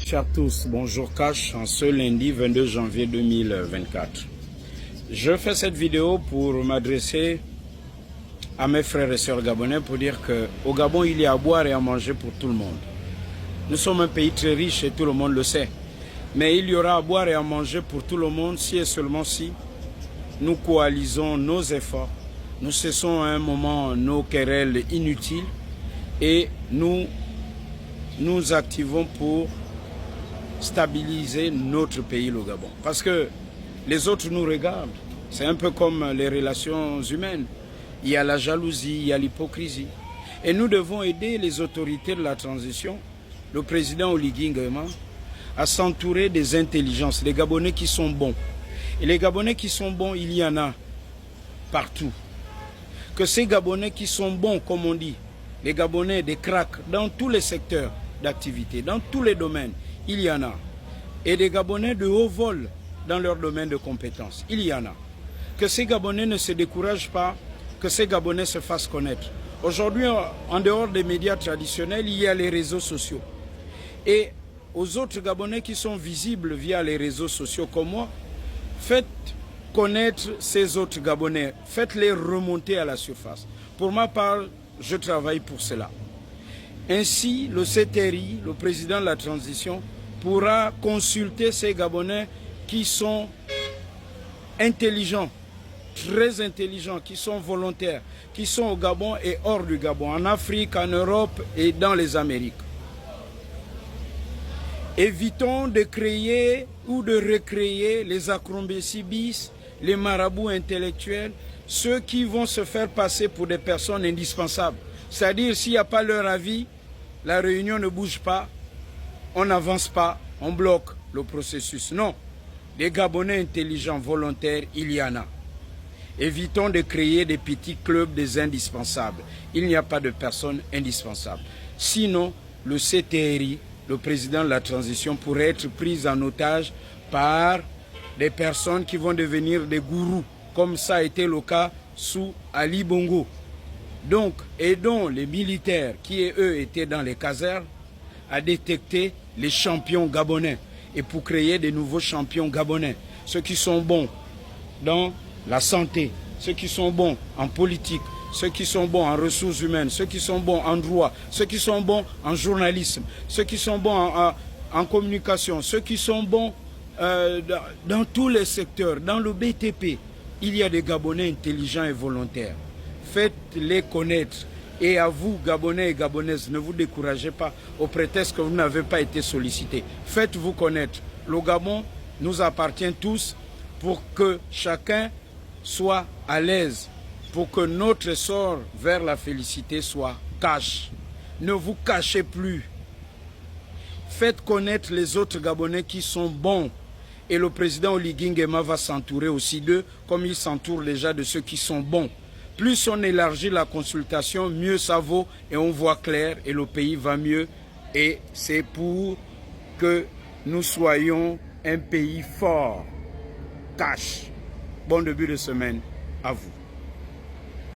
Chers tous, bonjour Cash, en ce lundi 22 janvier 2024. Je fais cette vidéo pour m'adresser à mes frères et sœurs gabonais pour dire qu'au Gabon, il y a à boire et à manger pour tout le monde. Nous sommes un pays très riche et tout le monde le sait. Mais il y aura à boire et à manger pour tout le monde si et seulement si nous coalisons nos efforts, nous cessons à un moment nos querelles inutiles et nous nous activons pour stabiliser notre pays, le Gabon. Parce que les autres nous regardent. C'est un peu comme les relations humaines. Il y a la jalousie, il y a l'hypocrisie. Et nous devons aider les autorités de la transition, le président Oligui Nguema, à s'entourer des intelligences, les Gabonais qui sont bons. Et les Gabonais qui sont bons, il y en a partout. Que ces Gabonais qui sont bons, comme on dit, les Gabonais des cracks dans tous les secteurs d'activité, dans tous les domaines, il y en a. Et des Gabonais de haut vol dans leur domaine de compétences, il y en a. Que ces Gabonais ne se découragent pas, que ces Gabonais se fassent connaître. Aujourd'hui, en dehors des médias traditionnels, il y a les réseaux sociaux. Et aux autres Gabonais qui sont visibles via les réseaux sociaux comme moi, faites connaître ces autres Gabonais, faites-les remonter à la surface. Pour ma part, je travaille pour cela. Ainsi, le CTRI, le président de la transition, pourra consulter ces Gabonais qui sont intelligents, très intelligents, qui sont volontaires, qui sont au Gabon et hors du Gabon, en Afrique, en Europe et dans les Amériques. Évitons de créer ou de recréer les acrobaties bis, les marabouts intellectuels, ceux qui vont se faire passer pour des personnes indispensables. C'est-à-dire, s'il n'y a pas leur avis, la réunion ne bouge pas, on n'avance pas, on bloque le processus. Non, des Gabonais intelligents, volontaires, il y en a. Évitons de créer des petits clubs des indispensables. Il n'y a pas de personnes indispensables. Sinon, le CTRI, le président de la transition, pourrait être pris en otage par des personnes qui vont devenir des gourous, comme ça a été le cas sous Ali Bongo. Donc, aidons les militaires qui, eux, étaient dans les casernes à détecter les champions gabonais et pour créer des nouveaux champions gabonais. Ceux qui sont bons dans la santé, ceux qui sont bons en politique, ceux qui sont bons en ressources humaines, ceux qui sont bons en droit, ceux qui sont bons en journalisme, ceux qui sont bons en communication, ceux qui sont bons dans tous les secteurs, dans le BTP. Il y a des Gabonais intelligents et volontaires. Faites-les connaître. Et à vous, Gabonais et Gabonaises, ne vous découragez pas au prétexte que vous n'avez pas été sollicités. Faites-vous connaître. Le Gabon nous appartient tous pour que chacun soit à l'aise, pour que notre essor vers la félicité soit cash. Ne vous cachez plus. Faites connaître les autres Gabonais qui sont bons. Et le président Oligui Nguema va s'entourer aussi d'eux, comme il s'entoure déjà de ceux qui sont bons. Plus on élargit la consultation, mieux ça vaut et on voit clair et le pays va mieux. Et c'est pour que nous soyons un pays fort. Cash. Bon début de semaine à vous.